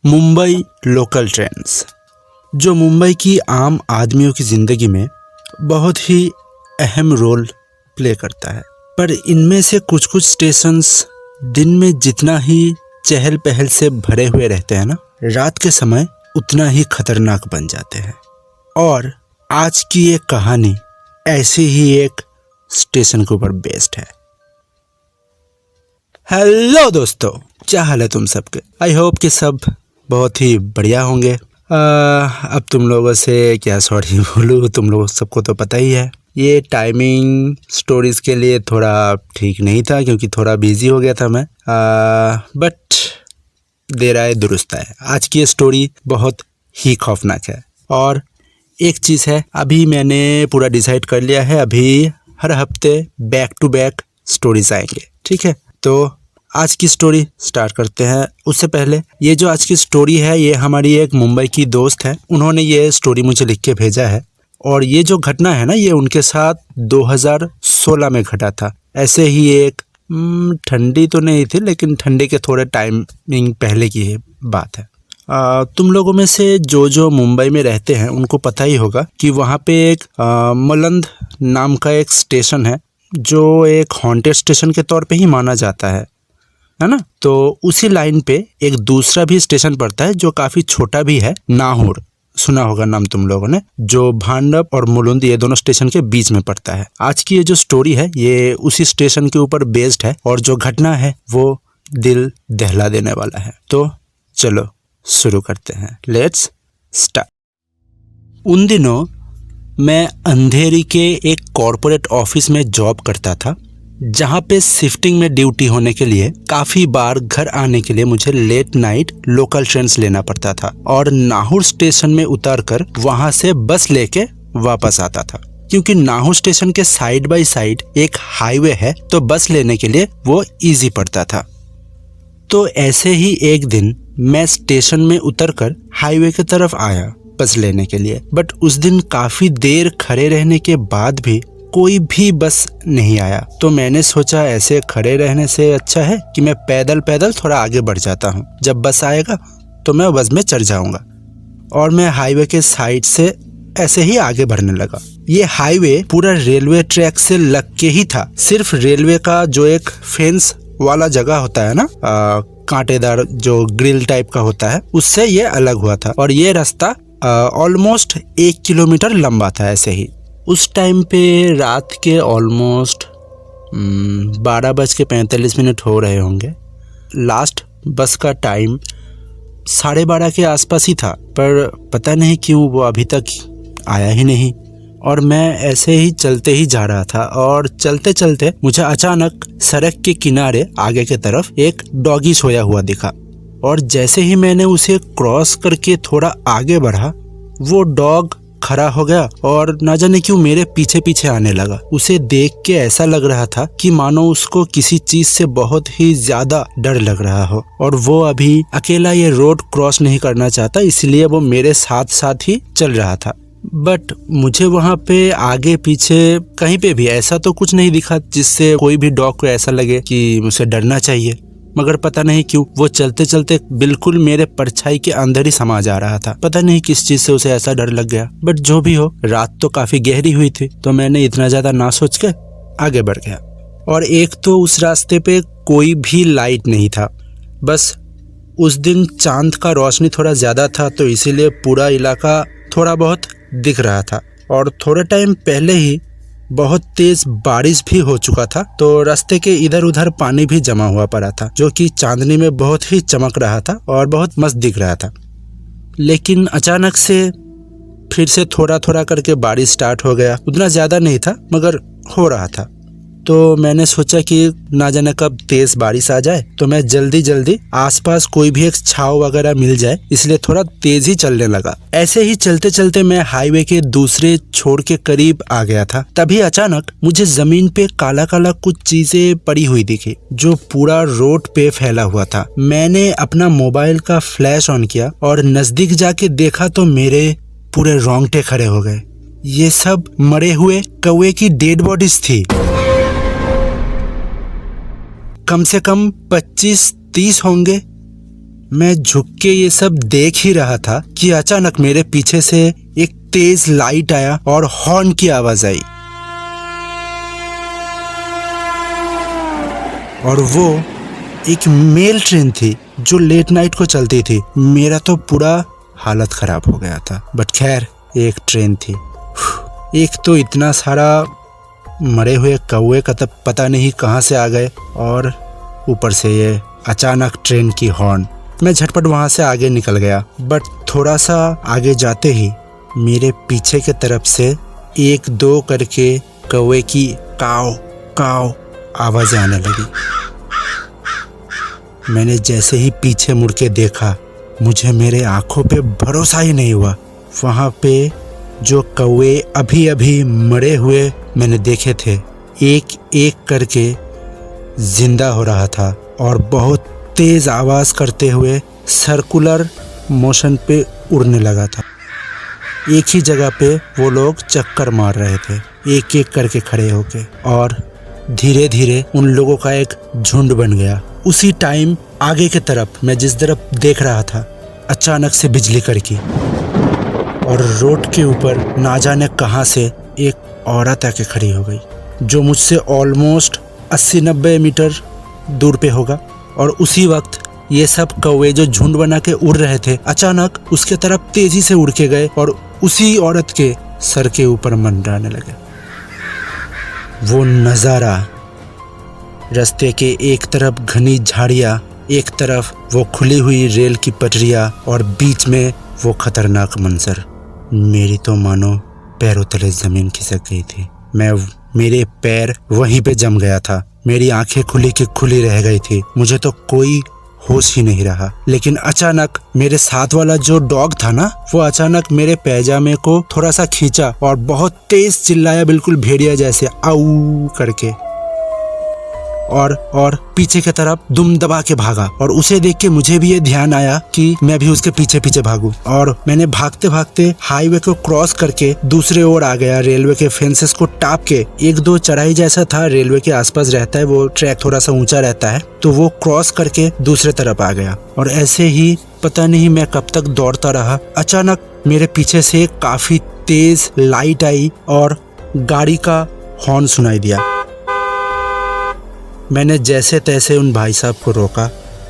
Mumbai local trains जो मुंबई की आम आदमियों की ज़िंदगी में बहुत ही अहम रोल प्ले करता है। पर इनमें से कुछ कुछ स्टेशंस दिन में जितना ही चहल पहल से भरे हुए रहते हैं ना, रात के समय उतना ही खतरनाक बन जाते हैं। और आज की एक कहानी ऐसे ही एक स्टेशन के ऊपर बेस्ड है। हेलो दोस्तों, क्या हाल है तुम सबके? आई होप कि सब बहुत ही बढ़िया होंगे। अब तुम लोगों से क्या सॉरी बोलूँ, तुम लोग सबको तो पता ही है ये टाइमिंग स्टोरीज के लिए थोड़ा ठीक नहीं था क्योंकि थोड़ा बिजी हो गया था मैं। बट देर आए दुरुस्त आए। आज की ये स्टोरी बहुत ही खौफनाक है। और एक चीज़ है, अभी मैंने पूरा डिसाइड कर लिया है, अभी हर हफ्ते बैक टू बैक स्टोरीज आएंगे, ठीक है? तो आज की स्टोरी स्टार्ट करते हैं। उससे पहले ये जो आज की स्टोरी है, ये हमारी एक मुंबई की दोस्त है, उन्होंने ये स्टोरी मुझे लिख के भेजा है। और ये जो घटना है ना, ये उनके साथ 2016 में घटा था। ऐसे ही एक ठंडी तो नहीं थी, लेकिन ठंडी के थोड़े टाइमिंग पहले की बात है। तुम लोगों में से जो मुंबई में रहते हैं उनको पता ही होगा कि वहाँ पे एक मलंद नाम का एक स्टेशन है जो एक हॉन्टेड स्टेशन के तौर पे ही माना जाता है ना? तो उसी लाइन पे एक दूसरा भी स्टेशन पड़ता है जो काफ़ी छोटा भी है, नाहूर। सुना होगा नाम तुम लोगों ने, जो भांडप और मुलुंद ये दोनों स्टेशन के बीच में पड़ता है। आज की ये जो स्टोरी है ये उसी स्टेशन के ऊपर बेस्ड है और जो घटना है वो दिल दहला देने वाला है। तो चलो शुरू करते हैं, लेट्स स्टार्ट। उन दिनों मैं अंधेरी के एक कॉरपोरेट ऑफिस में जॉब करता था, जहाँ पे शिफ्टिंग में ड्यूटी होने के लिए काफ़ी बार घर आने के लिए मुझे लेट नाइट लोकल ट्रेन्स लेना पड़ता था और नाहूर स्टेशन में उतरकर वहाँ से बस लेके वापस आता था। क्योंकि नाहूर स्टेशन के साइड बाय साइड एक हाईवे है, तो बस लेने के लिए वो इजी पड़ता था। तो ऐसे ही एक दिन मैं स्टेशन में उतरकर हाईवे की तरफ आया बस लेने के लिए। बट उस दिन काफ़ी देर खड़े रहने के बाद भी कोई भी बस नहीं आया। तो मैंने सोचा ऐसे खड़े रहने से अच्छा है कि मैं पैदल पैदल थोड़ा आगे बढ़ जाता हूँ, जब बस आएगा तो मैं बस में चढ़ जाऊँगा। और मैं हाईवे के साइड से ऐसे ही आगे बढ़ने लगा। ये हाईवे पूरा रेलवे ट्रैक से लग के ही था, सिर्फ रेलवे का जो एक फेंस वाला जगह होता है ना, कांटेदार जो ग्रिल टाइप का होता है, उससे ये अलग हुआ था। और ये रास्ता ऑलमोस्ट 1 किलोमीटर लंबा था। ऐसे ही उस टाइम पे रात के ऑलमोस्ट 12:45 हो रहे होंगे। लास्ट बस का टाइम 12:30 के आसपास ही था, पर पता नहीं क्यों वो अभी तक आया ही नहीं। और मैं ऐसे ही चलते ही जा रहा था और चलते चलते मुझे अचानक सड़क के किनारे आगे की तरफ एक डॉगी सोया हुआ दिखा। और जैसे ही मैंने उसे क्रॉस करके थोड़ा आगे बढ़ा, वो डॉग खड़ा हो गया और ना जाने क्यों मेरे पीछे पीछे आने लगा। उसे देख के ऐसा लग रहा था कि मानो उसको किसी चीज से बहुत ही ज्यादा डर लग रहा हो और वो अभी अकेला ये रोड क्रॉस नहीं करना चाहता, इसलिए वो मेरे साथ साथ ही चल रहा था। बट मुझे वहाँ पे आगे पीछे कहीं पे भी ऐसा तो कुछ नहीं दिखा जिससे कोई भी डॉग को ऐसा लगे कि मुझे डरना चाहिए। मगर पता नहीं क्यों वो चलते चलते बिल्कुल मेरे परछाई के अंदर ही समा जा रहा था। पता नहीं किस चीज से उसे ऐसा डर लग गया। बट जो भी हो, रात तो काफी गहरी हुई थी, तो मैंने इतना ज्यादा ना सोच के आगे बढ़ गया। और एक तो उस रास्ते पे कोई भी लाइट नहीं था, बस उस दिन चांद का रोशनी थोड़ा ज्यादा था, तो इसीलिए पूरा इलाका थोड़ा बहुत दिख रहा था। और थोड़े टाइम पहले ही बहुत तेज बारिश भी हो चुका था, तो रास्ते के इधर उधर पानी भी जमा हुआ पड़ा था, जो कि चांदनी में बहुत ही चमक रहा था और बहुत मस्त दिख रहा था। लेकिन अचानक से फिर से थोड़ा थोड़ा करके बारिश स्टार्ट हो गया। उतना ज़्यादा नहीं था मगर हो रहा था। तो मैंने सोचा कि ना जाने कब तेज बारिश आ जाए, तो मैं जल्दी जल्दी आसपास कोई भी एक छाव वगैरह मिल जाए, इसलिए थोड़ा तेज ही चलने लगा। ऐसे ही चलते चलते मैं हाईवे के दूसरे छोर के करीब आ गया था। तभी अचानक मुझे जमीन पे काला काला कुछ चीजें पड़ी हुई दिखी, जो पूरा रोड पे फैला हुआ था। मैंने अपना मोबाइल का फ्लैश ऑन किया और नजदीक जाके देखा तो मेरे पूरे रोंगटे खड़े हो गए। ये सब मरे हुए कौवे की डेड बॉडीज थी। कम से कम 25-30 होंगे। मैं झुक के ये सब देख ही रहा था कि अचानक मेरे पीछे से एक तेज लाइट आया और हॉर्न की आवाज आई और वो एक मेल ट्रेन थी जो लेट नाइट को चलती थी। मेरा तो पूरा हालत खराब हो गया था, बट खैर एक ट्रेन थी। एक तो इतना सारा मरे हुए कौवे का तब पता नहीं कहाँ से आ गए और ऊपर से ये अचानक ट्रेन की हॉर्न। मैं झटपट वहाँ से आगे निकल गया, बट थोड़ा सा आगे जाते ही मेरे पीछे के तरफ से एक दो करके कौवे की काव काव आवाज़ें आने लगी। मैंने जैसे ही पीछे मुड़ के देखा, मुझे मेरे आंखों पे भरोसा ही नहीं हुआ। वहाँ पे जो कौवे अभी अभी मरे हुए मैंने देखे थे, एक एक करके जिंदा हो रहा था और बहुत तेज आवाज़ करते हुए सर्कुलर मोशन पे उड़ने लगा था। एक ही जगह पे वो लोग चक्कर मार रहे थे, एक एक करके खड़े होके, और धीरे धीरे उन लोगों का एक झुंड बन गया। उसी टाइम आगे की तरफ मैं जिस तरफ देख रहा था, अचानक से बिजली कड़की और रोड के ऊपर ना जाने कहां से एक औरत आके खड़ी हो गई, जो मुझसे ऑलमोस्ट 80-90 मीटर दूर पे होगा। और उसी वक्त ये सब कौवे जो झुंड बना के उड़ रहे थे, अचानक उसके तरफ तेजी से उड़ के गए और उसी औरत के सर के ऊपर मंडराने लगे। वो नज़ारा, रास्ते के एक तरफ घनी झाड़ियाँ, एक तरफ वो खुली हुई रेल की पटरियाँ और बीच में वो खतरनाक मंजर, मेरी तो मानो पैरों तले जमीन खिसक गई थी। मेरे पैर वहीं पे जम गया था, मेरी आंखें खुली की खुली रह गई थी, मुझे तो कोई होश ही नहीं रहा। लेकिन अचानक मेरे साथ वाला जो डॉग था ना, वो अचानक मेरे पैजामे को थोड़ा सा खींचा और बहुत तेज चिल्लाया, बिल्कुल भेड़िया जैसे, आऊ करके, और पीछे की तरफ दुम दबा के भागा। और उसे देख के मुझे भी ये ध्यान आया कि मैं भी उसके पीछे पीछे भागूं। और मैंने भागते भागते हाईवे को क्रॉस करके दूसरे ओर आ गया, रेलवे के फेंसेस को टाप के। एक दो चढ़ाई जैसा था, रेलवे के आसपास रहता है, वो ट्रैक थोड़ा सा ऊंचा रहता है, तो वो क्रॉस करके दूसरे तरफ आ गया। और ऐसे ही पता नहीं मैं कब तक दौड़ता रहा, अचानक मेरे पीछे से काफी तेज लाइट आई और गाड़ी का हॉर्न सुनाई दिया। मैंने जैसे तैसे उन भाई साहब को रोका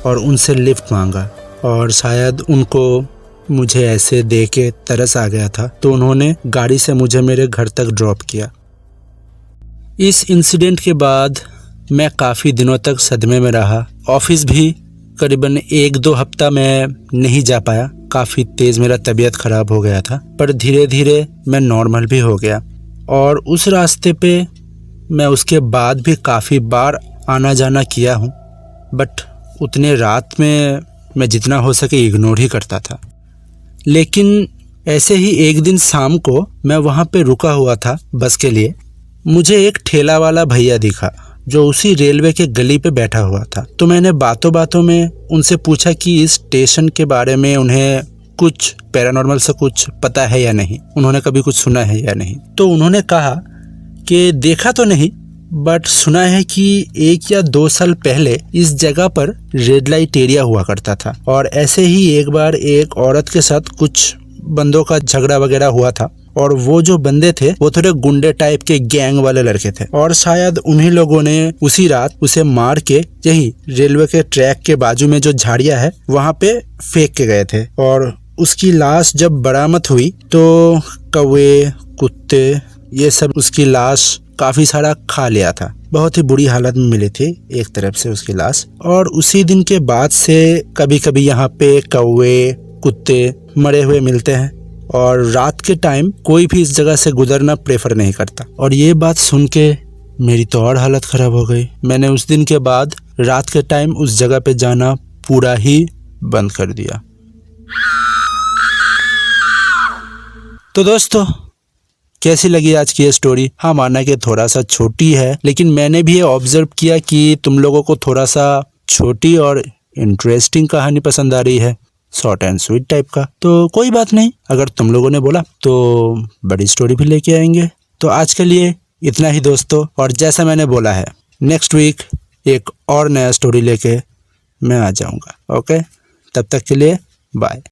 और उनसे लिफ्ट मांगा, और शायद उनको मुझे ऐसे देख के तरस आ गया था, तो उन्होंने गाड़ी से मुझे मेरे घर तक ड्रॉप किया। इस इंसिडेंट के बाद मैं काफ़ी दिनों तक सदमे में रहा। ऑफिस भी करीबन 1-2 हफ्ता मैं नहीं जा पाया, काफ़ी तेज़ मेरा तबीयत ख़राब हो गया था, पर धीरे धीरे मैं नॉर्मल भी हो गया। और उस रास्ते पे मैं उसके बाद भी काफ़ी बार आना जाना किया हूँ, बट उतने रात में मैं जितना हो सके इग्नोर ही करता था। लेकिन ऐसे ही एक दिन शाम को मैं वहाँ पे रुका हुआ था बस के लिए। मुझे एक ठेला वाला भैया दिखा जो उसी रेलवे के गली पे बैठा हुआ था। तो मैंने बातों बातों में उनसे पूछा कि इस स्टेशन के बारे में उन्हें कुछ पैरानॉर्मल से कुछ पता है या नहीं, उन्होंने कभी कुछ सुना है या नहीं। तो उन्होंने कहा कि देखा तो नहीं, बट सुना है कि 1 या 2 साल पहले इस जगह पर रेड लाइट एरिया हुआ करता था, और ऐसे ही एक बार एक औरत के साथ कुछ बंदों का झगड़ा वगैरह हुआ था, और वो जो बंदे थे वो थोड़े गुंडे टाइप के गैंग वाले लड़के थे, और शायद उन्हीं लोगों ने उसी रात उसे मार के यही रेलवे के ट्रैक के बाजू में जो झाड़ियाँ है वहाँ पे फेंक के गए थे। और उसकी लाश जब बरामद हुई तो कौवे, कुत्ते, ये सब उसकी लाश काफी सारा खा लिया था। बहुत ही बुरी हालत में मिली थी एक तरफ से उसकी लाश। और उसी दिन के बाद से कभी कभी यहाँ पे कौवे, कुत्ते मरे हुए मिलते हैं, और रात के टाइम कोई भी इस जगह से गुजरना प्रेफर नहीं करता। और ये बात सुन के मेरी तो और हालत खराब हो गई। मैंने उस दिन के बाद रात के टाइम उस जगह पे जाना पूरा ही बंद कर दिया। तो दोस्तों, कैसी लगी आज की ये स्टोरी? हाँ, माना कि थोड़ा सा छोटी है, लेकिन मैंने भी ये ऑब्जर्व किया कि तुम लोगों को थोड़ा सा छोटी और इंटरेस्टिंग कहानी पसंद आ रही है, शॉर्ट एंड स्वीट टाइप का। तो कोई बात नहीं, अगर तुम लोगों ने बोला तो बड़ी स्टोरी भी लेके आएंगे। तो आज के लिए इतना ही दोस्तों, और जैसा मैंने बोला है, नेक्स्ट वीक एक और नया स्टोरी लेके मैं आ जाऊंगा। ओके, तब तक के लिए बाय।